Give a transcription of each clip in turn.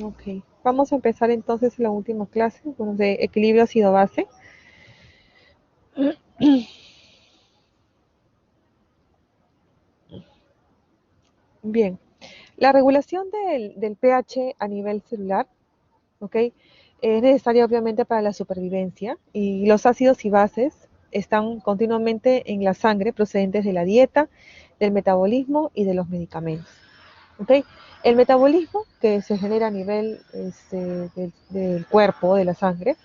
Ok, vamos a empezar entonces la última clase, bueno, de equilibrio ácido-base. Bien, la regulación del pH a nivel celular, ¿ok? Es necesaria obviamente para la supervivencia y los ácidos y bases están continuamente en la sangre procedentes de la dieta, del metabolismo y de los medicamentos, ¿ok? El metabolismo que se genera a nivel del cuerpo, de la sangre,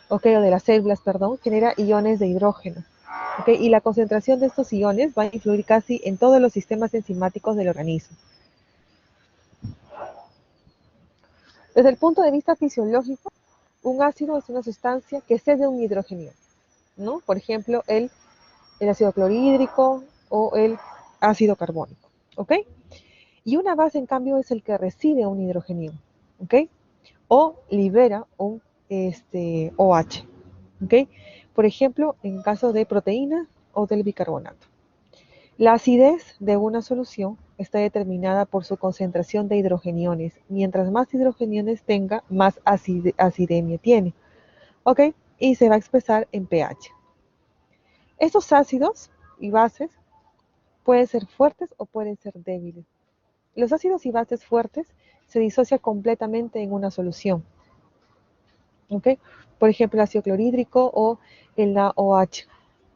¿ok? O de las células, perdón, genera iones de hidrógeno, ¿ok? Y la concentración de estos iones va a influir casi en todos los sistemas enzimáticos del organismo. Desde el punto de vista fisiológico, un ácido es una sustancia que cede un hidrógeno, ¿no? Por ejemplo, el ácido clorhídrico o el ácido carbónico, ¿ok? Y una base, en cambio, es el que recibe un hidrógeno, ¿ok? O libera un OH, ¿ok? Por ejemplo, en caso de proteínas o del bicarbonato. La acidez de una solución está determinada por su concentración de hidrogeniones. Mientras más hidrogeniones tenga, más acidemia tiene, ¿ok? Y se va a expresar en pH. Estos ácidos y bases pueden ser fuertes o pueden ser débiles. Los ácidos y bases fuertes se disocian completamente en una solución, ¿ok? Por ejemplo, el ácido clorhídrico o el NaOH.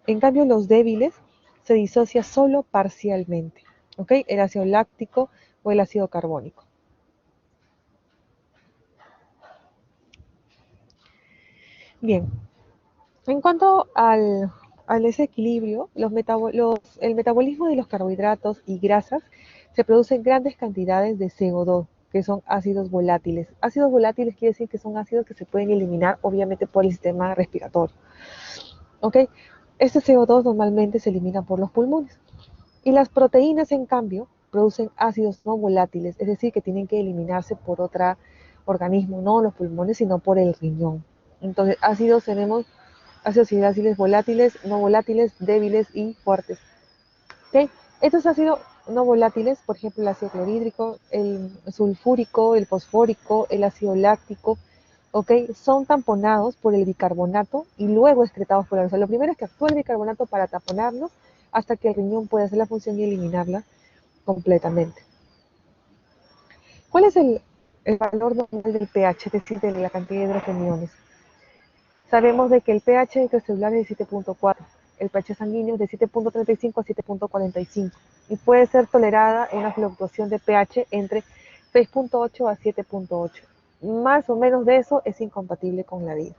En cambio, los débiles se disocia solo parcialmente, ¿ok? El ácido láctico o el ácido carbónico. Bien, en cuanto al desequilibrio, el metabolismo de los carbohidratos y grasas se produce en grandes cantidades de CO2, que son ácidos volátiles. Ácidos volátiles quiere decir que son ácidos que se pueden eliminar, obviamente, por el sistema respiratorio. ¿Ok? Este CO2 normalmente se elimina por los pulmones. Y las proteínas, en cambio, producen ácidos no volátiles, es decir, que tienen que eliminarse por otro organismo, no los pulmones, sino por el riñón. Entonces, ácidos tenemos ácidos y ácidos volátiles, no volátiles, débiles y fuertes. ¿Okay? Estos ácidos no volátiles, por ejemplo, el ácido clorhídrico, el sulfúrico, el fosfórico, el ácido láctico, ¿ok? Son tamponados por el bicarbonato y luego excretados por la orina. Lo primero es que actúa el bicarbonato para taponarlos hasta que el riñón puede hacer la función y eliminarla completamente. ¿Cuál es el valor normal del pH, es decir, de la cantidad de hidrogeniones? Sabemos de que el pH intracelular es de 7.4, el pH sanguíneo es de 7.35 a 7.45 y puede ser tolerada una fluctuación de pH entre 6.8 a 7.8. Más o menos de eso es incompatible con la vida.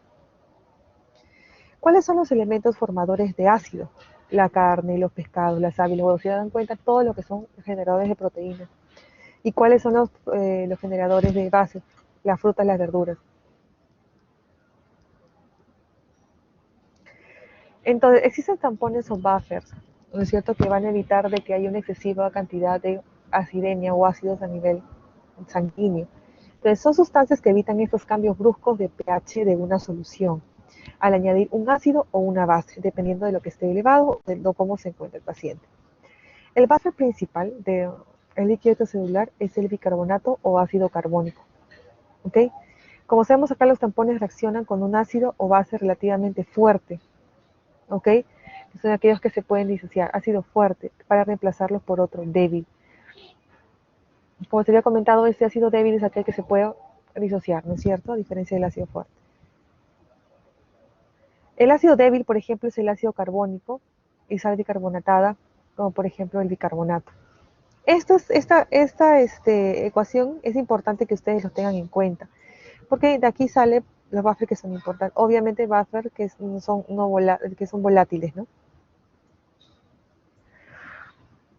¿Cuáles son los elementos formadores de ácido? La carne, los pescados, las aves, los huevos. Se dan cuenta todo lo que son generadores de proteínas. ¿Y cuáles son los generadores de bases? Las frutas, las verduras. Entonces, existen tampones o buffers, ¿no es cierto?, que van a evitar de que haya una excesiva cantidad de acidemia o ácidos a nivel sanguíneo. Entonces, son sustancias que evitan estos cambios bruscos de pH de una solución al añadir un ácido o una base, dependiendo de lo que esté elevado o de cómo se encuentra el paciente. El buffer principal del líquido celular es el bicarbonato o ácido carbónico. ¿Ok? Como sabemos acá, los tampones reaccionan con un ácido o base relativamente fuerte, ¿ok? Son aquellos que se pueden disociar, ácido fuerte, para reemplazarlos por otro débil. Como se había comentado, este ácido débil es aquel que se puede disociar, ¿no es cierto? A diferencia del ácido fuerte. El ácido débil, por ejemplo, es el ácido carbónico y sal bicarbonatada, como por ejemplo el bicarbonato. Esta ecuación es importante que ustedes lo tengan en cuenta, porque de aquí sale los buffers que son importantes. Obviamente buffers que son volátiles, ¿no?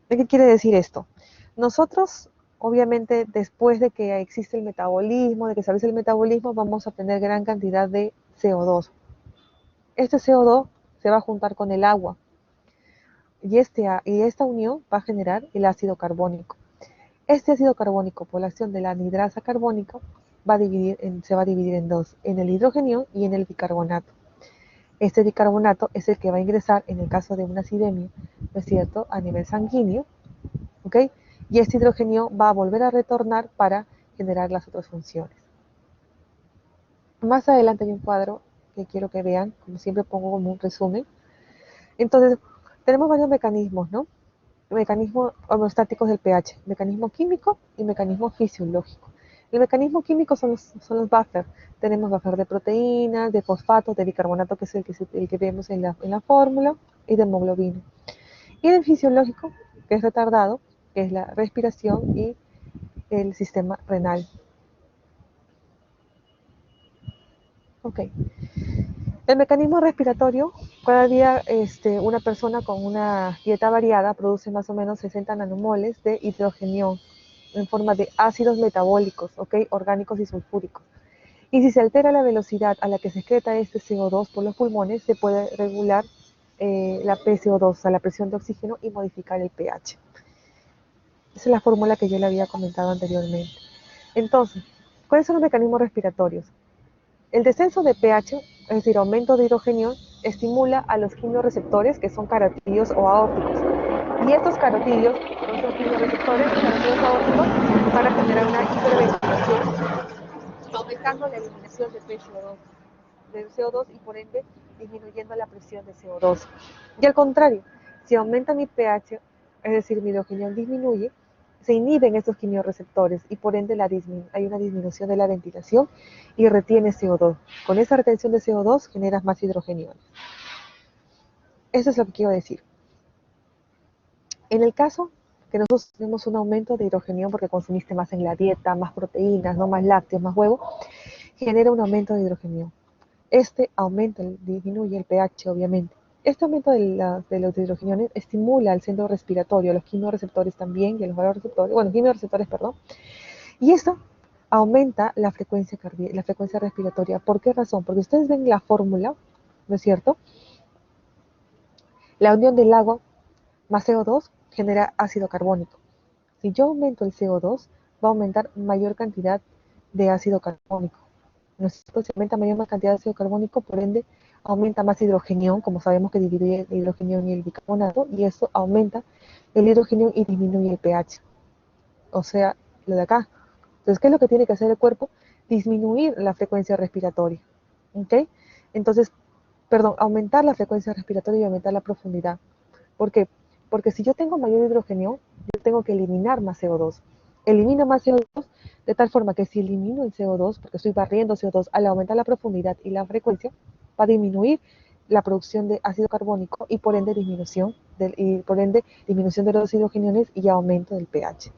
¿Qué quiere decir esto? Nosotros, obviamente, después de que existe el metabolismo, de que se realiza el metabolismo, vamos a tener gran cantidad de CO2. Este CO2 se va a juntar con el agua y esta unión va a generar el ácido carbónico. Este ácido carbónico, por la acción de la anhidrasa carbónica, se va a dividir en dos, en el hidrógeno y en el bicarbonato. Este bicarbonato es el que va a ingresar en el caso de una acidemia, ¿no es cierto?, a nivel sanguíneo, ¿ok? Y este hidrógeno va a volver a retornar para generar las otras funciones. Más adelante hay un cuadro que quiero que vean, como siempre pongo como un resumen. Entonces, tenemos varios mecanismos, ¿no? Mecanismos homeostáticos del pH, mecanismo químico y mecanismo fisiológico. El mecanismo químico son los buffers. Tenemos buffer de proteínas, de fosfatos, de bicarbonato, que es el que vemos en la fórmula, y de hemoglobina. Y el fisiológico, que es retardado, que es la respiración y el sistema renal. Ok. El mecanismo respiratorio, cada día una persona con una dieta variada produce más o menos 60 nanomoles de hidrogenio en forma de ácidos metabólicos, ¿ok? Orgánicos y sulfúricos. Y si se altera la velocidad a la que se excreta este CO2 por los pulmones, se puede regular la PCO2, o sea, la presión de oxígeno, y modificar el pH. Esa es la fórmula que yo le había comentado anteriormente. Entonces, ¿cuáles son los mecanismos respiratorios? El descenso de pH, es decir, aumento de hidrogenio, estimula a los quimiorreceptores, que son carotídeos o aórticos. Y estos carotídeos, no son quimiorreceptores, carotídeos aórticos, van a generar una hiperventilación, aumentando la eliminación de PCO2, del CO2, y por ende disminuyendo la presión de CO2. Y al contrario, si aumenta mi pH, es decir, mi hidrogenio disminuye, se inhiben estos quimiorreceptores y por ende hay una disminución de la ventilación y retiene CO2. Con esa retención de CO2 generas más hidrogenio. Eso es lo que quiero decir. En el caso que nosotros tenemos un aumento de hidrogenio porque consumiste más en la dieta, más proteínas, no más lácteos, más huevo, genera un aumento de hidrogenio. Este aumento disminuye el pH, obviamente. Este aumento de los hidrogeniones estimula el centro respiratorio, a los quimiorreceptores también, y a los vasoreceptores, bueno, quimiorreceptores, perdón, y esto aumenta la frecuencia respiratoria. ¿Por qué razón? Porque ustedes ven la fórmula, ¿no es cierto? La unión del agua más CO2 genera ácido carbónico. Si yo aumento el CO2, va a aumentar mayor cantidad de ácido carbónico. ¿No es cierto? Si aumenta mayor cantidad de ácido carbónico, por ende, aumenta más hidrogenio, como sabemos que divide el hidrogenio y el bicarbonato, y eso aumenta el hidrogenio y disminuye el pH. O sea, lo de acá. Entonces, ¿qué es lo que tiene que hacer el cuerpo? Disminuir la frecuencia respiratoria. ¿Ok? Entonces, perdón, aumentar la frecuencia respiratoria y aumentar la profundidad. ¿Por qué? Porque si yo tengo mayor hidrogenio, yo tengo que eliminar más CO2. Elimino más CO2 de tal forma que si elimino el CO2, porque estoy barriendo CO2, al aumentar la profundidad y la frecuencia, va a disminuir la producción de ácido carbónico y por ende disminución de los hidrogeniones y aumento del pH.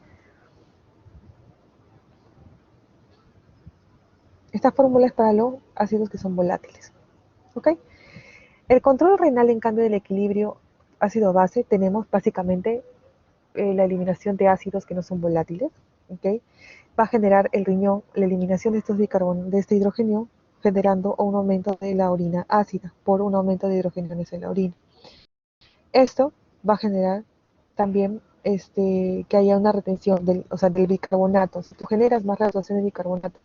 Esta fórmula es para los ácidos que son volátiles. ¿Ok? El control renal, en cambio, del equilibrio ácido-base, tenemos básicamente la eliminación de ácidos que no son volátiles. ¿Ok? Va a generar el riñón la eliminación de de este hidrogenio, generando un aumento de la orina ácida por un aumento de hidrogeniones en la orina. Esto va a generar también que haya una retención del bicarbonato. Si tú generas más reabsorción de bicarbonato,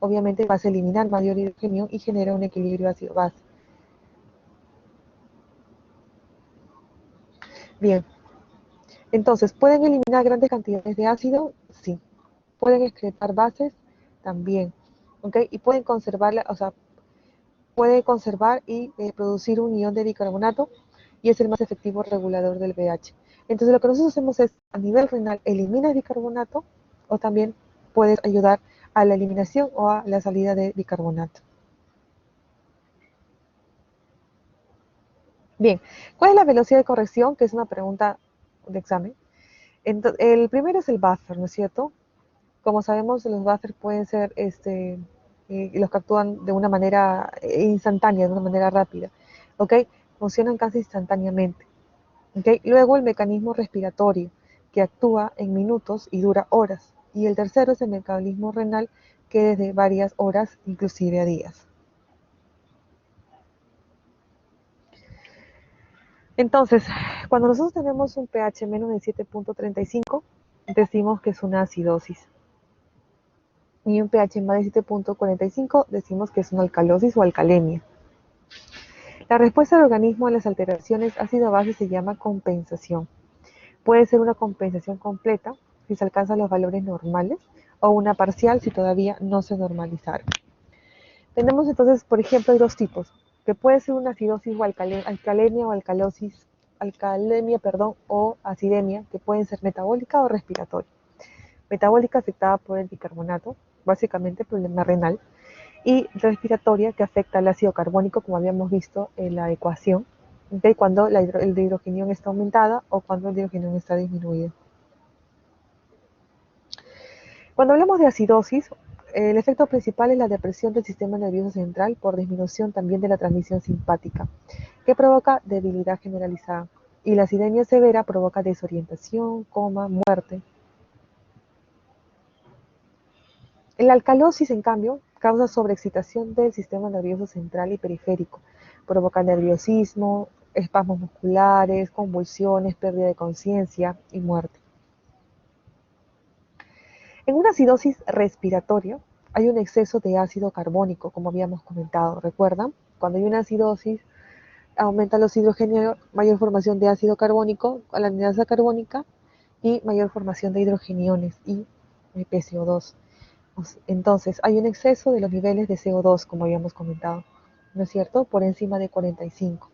obviamente vas a eliminar mayor hidrogenio y genera un equilibrio ácido-base. Bien, entonces, ¿pueden eliminar grandes cantidades de ácido? Sí. ¿Pueden excretar bases? También. ¿Ok? Y pueden conservarla, o sea, puede conservar y producir un ion de bicarbonato y es el más efectivo regulador del pH. Entonces, lo que nosotros hacemos es, a nivel renal, eliminas bicarbonato o también puedes ayudar a la eliminación o a la salida de bicarbonato. Bien, ¿cuál es la velocidad de corrección? Que es una pregunta de examen. Entonces, el primero es el buffer, ¿no es cierto? Como sabemos, los buffers pueden ser los que actúan de una manera instantánea, de una manera rápida. ¿Ok? Funcionan casi instantáneamente. ¿Ok? Luego el mecanismo respiratorio, que actúa en minutos y dura horas. Y el tercero es el mecanismo renal, que es de varias horas, inclusive a días. Entonces, cuando nosotros tenemos un pH menos de 7.35, decimos que es una acidosis. Y un pH más de 7.45 decimos que es una alcalosis o alcalemia. La respuesta del organismo a las alteraciones ácido-base se llama compensación. Puede ser una compensación completa si se alcanzan los valores normales o una parcial si todavía no se normalizaron. Tenemos entonces, por ejemplo, hay dos tipos, que puede ser una acidosis o alcalemia o alcalemia, o acidemia, que pueden ser metabólica o respiratoria. Metabólica afectada por el bicarbonato, básicamente problema renal, y respiratoria que afecta al ácido carbónico, como habíamos visto en la ecuación, de cuando el de hidrogenión está aumentada o cuando el de hidrogenión está disminuido. Cuando hablamos de acidosis, el efecto principal es la depresión del sistema nervioso central por disminución también de la transmisión simpática, que provoca debilidad generalizada. Y la acidemia severa provoca desorientación, coma, muerte. La alcalosis, en cambio, causa sobreexcitación del sistema nervioso central y periférico. Provoca nerviosismo, espasmos musculares, convulsiones, pérdida de conciencia y muerte. En una acidosis respiratoria hay un exceso de ácido carbónico, como habíamos comentado. ¿Recuerdan? Cuando hay una acidosis, aumenta los hidrogenios, mayor formación de ácido carbónico, la anidasa carbónica y mayor formación de hidrogeniones y PCO2. Entonces, hay un exceso de los niveles de CO2, como habíamos comentado, ¿no es cierto? Por encima de 45.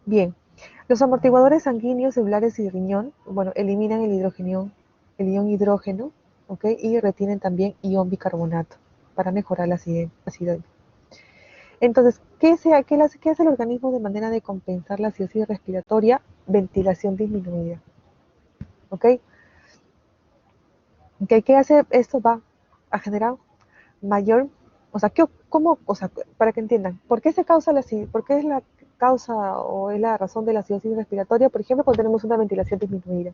Bien, los amortiguadores sanguíneos, celulares y riñón, bueno, eliminan el ion hidrógeno, ¿ok? Y retienen también ion bicarbonato para mejorar la acidez. Entonces, ¿qué hace el organismo de manera de compensar la acidosis respiratoria? Ventilación disminuida, ¿ok? ¿Qué hace esto? Va a generar mayor, o sea, para que entiendan, ¿por qué es la causa o es la razón de la acidosis respiratoria? Por ejemplo, cuando tenemos una ventilación disminuida.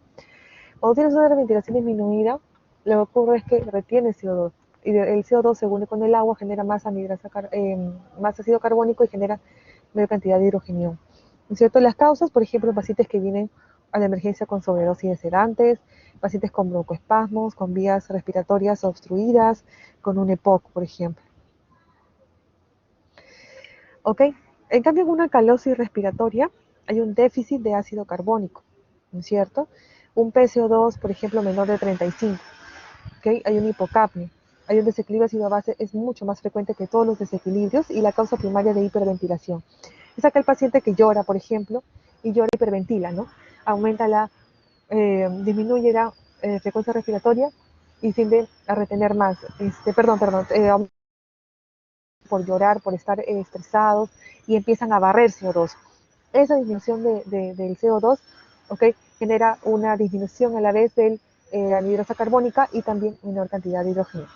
Cuando tienes una ventilación disminuida, lo que ocurre es que retiene CO2 y el CO2 se une con el agua, genera más ácido carbónico y genera mayor cantidad de hidrogenio. ¿No es cierto? Las causas, por ejemplo, pacientes que vienen a la emergencia con sobredosis de sedantes, pacientes con broncoespasmos, con vías respiratorias obstruidas, con un EPOC, por ejemplo. ¿Ok? En cambio, en una alcalosis respiratoria hay un déficit de ácido carbónico, ¿no es cierto? Un PCO2, por ejemplo, menor de 35. ¿Ok? Hay una hipocapnia. Hay un desequilibrio ácido-base, es mucho más frecuente que todos los desequilibrios y la causa primaria de hiperventilación. Es aquel paciente que llora, por ejemplo, y llora y hiperventila, ¿no? Disminuye la frecuencia respiratoria y tiende a retener más. Por llorar, por estar estresados y empiezan a barrer CO2. Esa disminución del CO2, ¿okay? Genera una disminución a la vez de la anhidrosa carbónica y también menor cantidad de hidrógeno.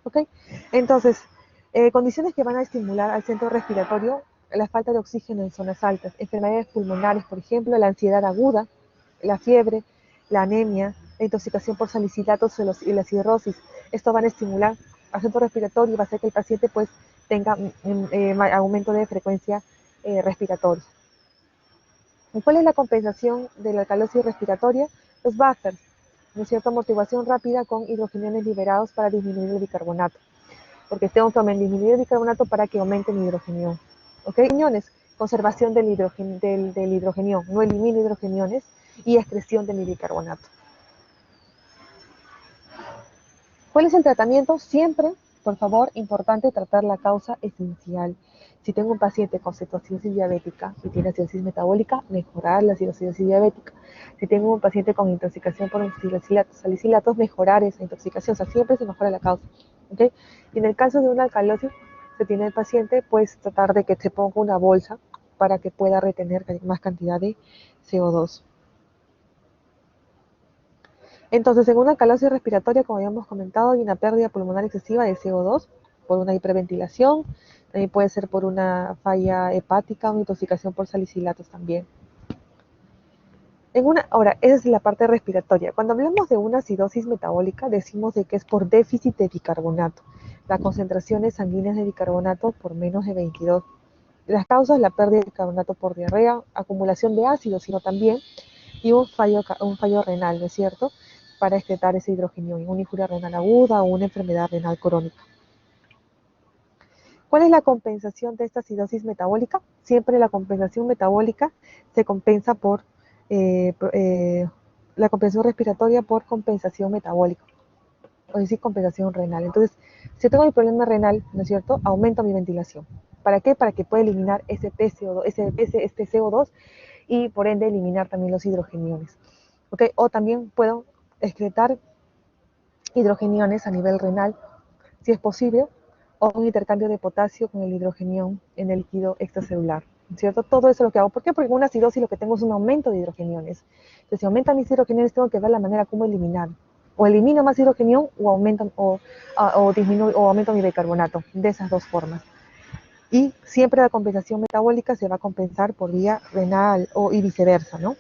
¿Okay? Entonces, condiciones que van a estimular al centro respiratorio, la falta de oxígeno en zonas altas, enfermedades pulmonares, por ejemplo, la ansiedad aguda, la fiebre, la anemia, la intoxicación por salicilatos y la cirrosis. Esto van a estimular al centro respiratorio y va a hacer que el paciente pues tenga aumento de frecuencia respiratoria. ¿Y cuál es la compensación de la alcalosis respiratoria? Los buffers, ¿no es cierto? Amortiguación rápida con hidrogeniones liberados para disminuir el bicarbonato, porque tengo que disminuir el bicarbonato para que aumente mi hidrogenión. ¿Ok? Conservación del hidrogenión, no elimino hidrogeniones y excreción de mi bicarbonato. ¿Cuál es el tratamiento? Siempre, por favor, importante tratar la causa esencial. Si tengo un paciente con cetoacidosis diabética y tiene acidosis metabólica, mejorar la acidosis diabética. Si tengo un paciente con intoxicación por salicilatos, mejorar esa intoxicación. O sea, siempre se mejora la causa. ¿Okay? Y en el caso de una alcalosis, se tiene el paciente, pues tratar de que se ponga una bolsa para que pueda retener más cantidad de CO2. Entonces, en una alcalosis respiratoria, como habíamos comentado, hay una pérdida pulmonar excesiva de CO2 por una hiperventilación, también puede ser por una falla hepática o intoxicación por salicilatos también. Ahora, esa es la parte respiratoria. Cuando hablamos de una acidosis metabólica, decimos de que es por déficit de bicarbonato. Las concentraciones sanguíneas de bicarbonato por menos de 22. Las causas, la pérdida de bicarbonato por diarrea, acumulación de ácido, sino también, y un fallo renal, ¿no es cierto?, para excretar ese hidrogenio, una injuria renal aguda o una enfermedad renal crónica. ¿Cuál es la compensación de esta acidosis metabólica? Siempre la compensación metabólica se compensa por la compensación respiratoria por compensación metabólica, o decir, compensación renal. Entonces, si yo tengo mi problema renal, ¿no es cierto?, aumento mi ventilación. ¿Para qué? Para que pueda eliminar ese PCO2, este CO2 y por ende eliminar también los hidrogeniones. ¿Okay? O también puedo excretar hidrogeniones a nivel renal, si es posible, o un intercambio de potasio con el hidrogenión en el líquido extracelular, ¿cierto? Todo eso es lo que hago. ¿Por qué? Porque en una acidosis lo que tengo es un aumento de hidrogeniones. Entonces, si aumentan mis hidrogeniones, tengo que ver la manera como eliminar. O elimino más hidrogenión o aumento mi bicarbonato, de esas dos formas. Y siempre la compensación metabólica se va a compensar por vía renal y viceversa, ¿no?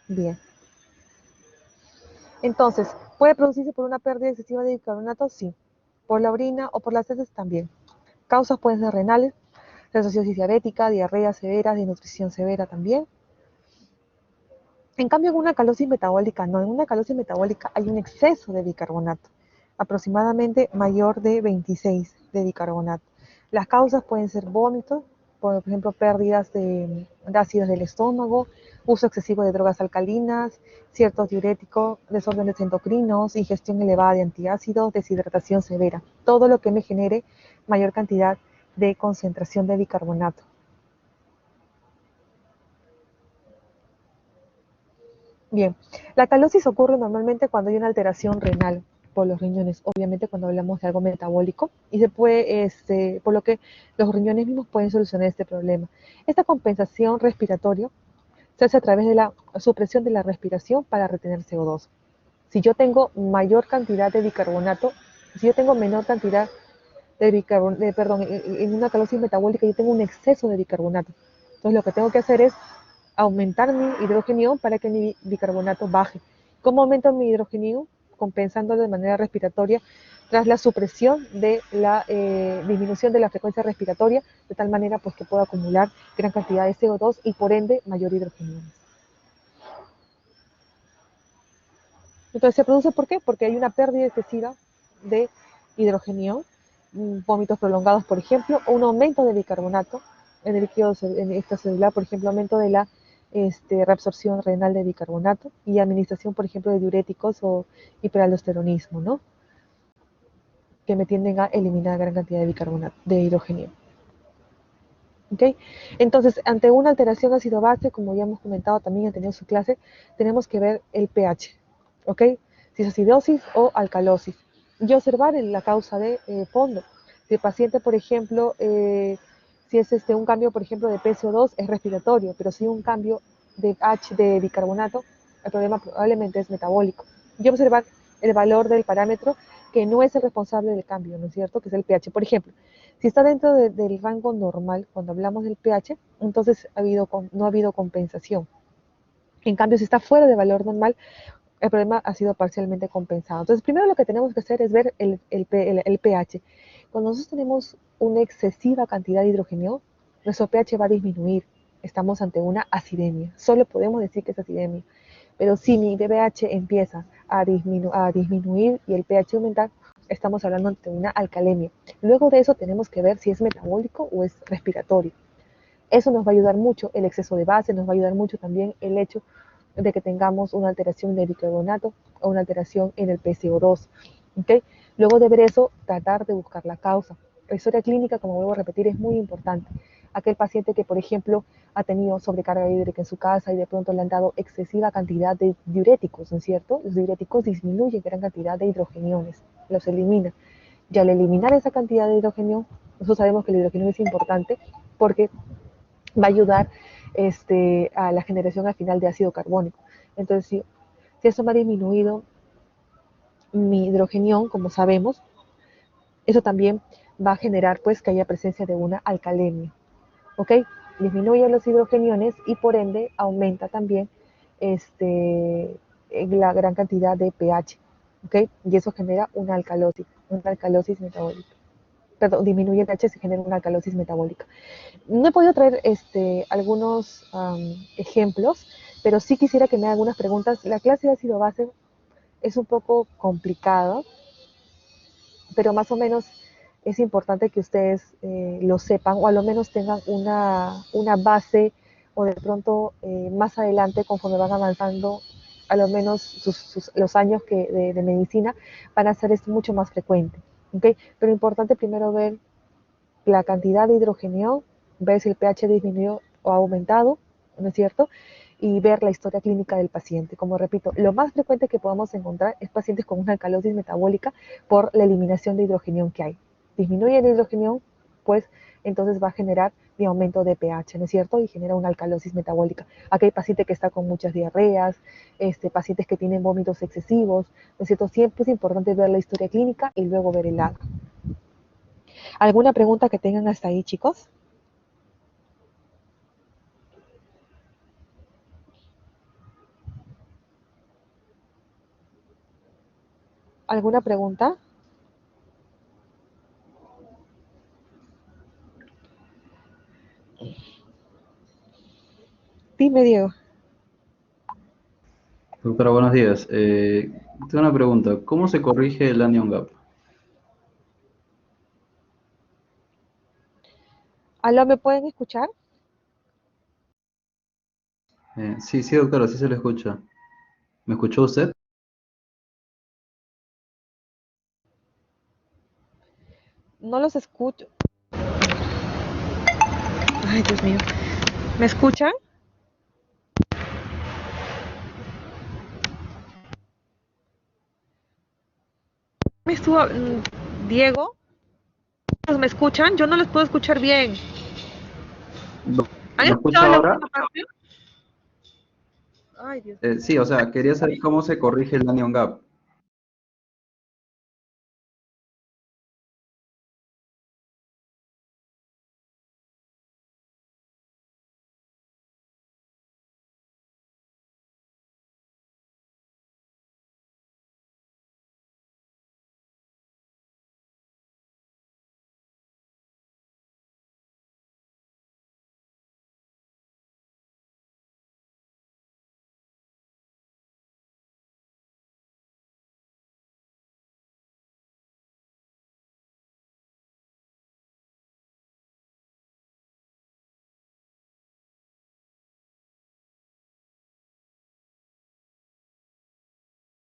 Bien. Entonces, ¿puede producirse por una pérdida excesiva de bicarbonato? Sí. Por la orina o por las heces también. Causas pueden ser renales, acidosis diabética, diarrea severa, desnutrición severa también. En cambio, en una calosis metabólica no. En una calosis metabólica hay un exceso de bicarbonato, aproximadamente mayor de 26 de bicarbonato. Las causas pueden ser vómitos, por ejemplo, pérdidas de ácidos del estómago, uso excesivo de drogas alcalinas, ciertos diuréticos, desórdenes endocrinos, ingestión elevada de antiácidos, deshidratación severa. Todo lo que me genere mayor cantidad de concentración de bicarbonato. Bien, la calosis ocurre normalmente cuando hay una alteración renal por los riñones, obviamente cuando hablamos de algo metabólico, y se puede, por lo que los riñones mismos pueden solucionar este problema. Esta compensación respiratoria se hace a través de la supresión de la respiración para retener CO2. Si yo tengo mayor cantidad de bicarbonato, si yo tengo menor cantidad de bicarbonato, perdón, en una calosis metabólica yo tengo un exceso de bicarbonato. Entonces lo que tengo que hacer es aumentar mi hidrogenio para que mi bicarbonato baje. ¿Cómo aumento mi hidrogenio? Compensándolo de manera respiratoria tras la supresión de la disminución de la frecuencia respiratoria, de tal manera pues que pueda acumular gran cantidad de CO2 y por ende mayor hidrogenio. Entonces se produce ¿por qué? Porque hay una pérdida excesiva de hidrogenio, vómitos prolongados, por ejemplo, o un aumento de bicarbonato en el líquido extracelular, por ejemplo, aumento de la reabsorción renal de bicarbonato y administración, por ejemplo, de diuréticos o hiperaldosteronismo, ¿no? Que me tienden a eliminar gran cantidad de bicarbonato, de hidrogenio. ¿Okay? Entonces, ante una alteración ácido-base, como ya hemos comentado también, han tenido su clase, tenemos que ver el pH, ¿ok? Si es acidosis o alcalosis. Y observar la causa de fondo. Si el paciente, por ejemplo, si es un cambio, por ejemplo, de PCO2, es respiratorio, pero si un cambio de bicarbonato, el problema probablemente es metabólico. Y observar el valor del parámetro que no es el responsable del cambio, ¿no es cierto? Que es el pH. Por ejemplo, si está dentro del rango normal, cuando hablamos del pH, entonces no ha habido compensación. En cambio, si está fuera de valor normal, el problema ha sido parcialmente compensado. Entonces, primero lo que tenemos que hacer es ver el pH. Cuando nosotros tenemos una excesiva cantidad de hidrogenio, nuestro pH va a disminuir. Estamos ante una acidemia. Solo podemos decir que es acidemia. Pero si mi pH empieza a disminuir y el pH aumentar, estamos hablando de una alcalemia. Luego de eso tenemos que ver si es metabólico o es respiratorio. Eso nos va a ayudar mucho, el exceso de base, nos va a ayudar mucho también el hecho de que tengamos una alteración de bicarbonato o una alteración en el PCO2. ¿Okay? Luego de ver eso, tratar de buscar la causa. La historia clínica, como vuelvo a repetir, es muy importante. Aquel paciente que, por ejemplo, ha tenido sobrecarga hídrica en su casa y de pronto le han dado excesiva cantidad de diuréticos, ¿no es cierto? Los diuréticos disminuyen gran cantidad de hidrogeniones, los eliminan. Y al eliminar esa cantidad de hidrogenio, nosotros sabemos que el hidrogenio es importante porque va a ayudar a la generación al final de ácido carbónico. Entonces, si eso me ha disminuido mi hidrogenión, como sabemos, eso también va a generar pues que haya presencia de una alcalemia. ¿Ok? Disminuye los hidrogeniones y por ende aumenta también la gran cantidad de pH. ¿Ok? Y eso genera una alcalosis metabólica. Perdón, disminuye el pH, se genera una alcalosis metabólica. No he podido traer algunos ejemplos, pero sí quisiera que me hagan algunas preguntas. La clase de ácido base es un poco complicado, pero más o menos es importante que ustedes lo sepan o a lo menos tengan una base o de pronto más adelante conforme van avanzando, a lo menos los años de medicina van a ser esto mucho más frecuente. ¿Okay? Pero importante primero ver la cantidad de hidrogenio, ver si el pH disminuyó o ha aumentado, ¿no es cierto? Y ver la historia clínica del paciente. Como repito, lo más frecuente que podamos encontrar es pacientes con una alcalosis metabólica por la eliminación de hidrogenio que hay. Disminuye el hidrogenio, pues entonces va a generar mi aumento de pH, ¿no es cierto? Y genera una alcalosis metabólica. Aquí hay pacientes que están con muchas diarreas, pacientes que tienen vómitos excesivos, ¿no es cierto? Siempre es importante ver la historia clínica y luego ver el ADA. ¿Alguna pregunta que tengan hasta ahí, chicos? ¿Alguna pregunta? Dime, Diego. Doctora, buenos días. Tengo una pregunta. ¿Cómo se corrige el anion gap? ¿Aló, me pueden escuchar? Sí, sí, doctora, sí se le escucha. ¿Me escuchó usted? No los escucho. Ay, Dios mío. ¿Me escuchan? ¿Me estuvo, Diego? ¿Me escuchan? Yo no los puedo escuchar bien. ¿Han ¿Me escucha escuchado la ahora? última parte? Ay, Dios. Sí, o sea, quería saber cómo se corrige el anion gap.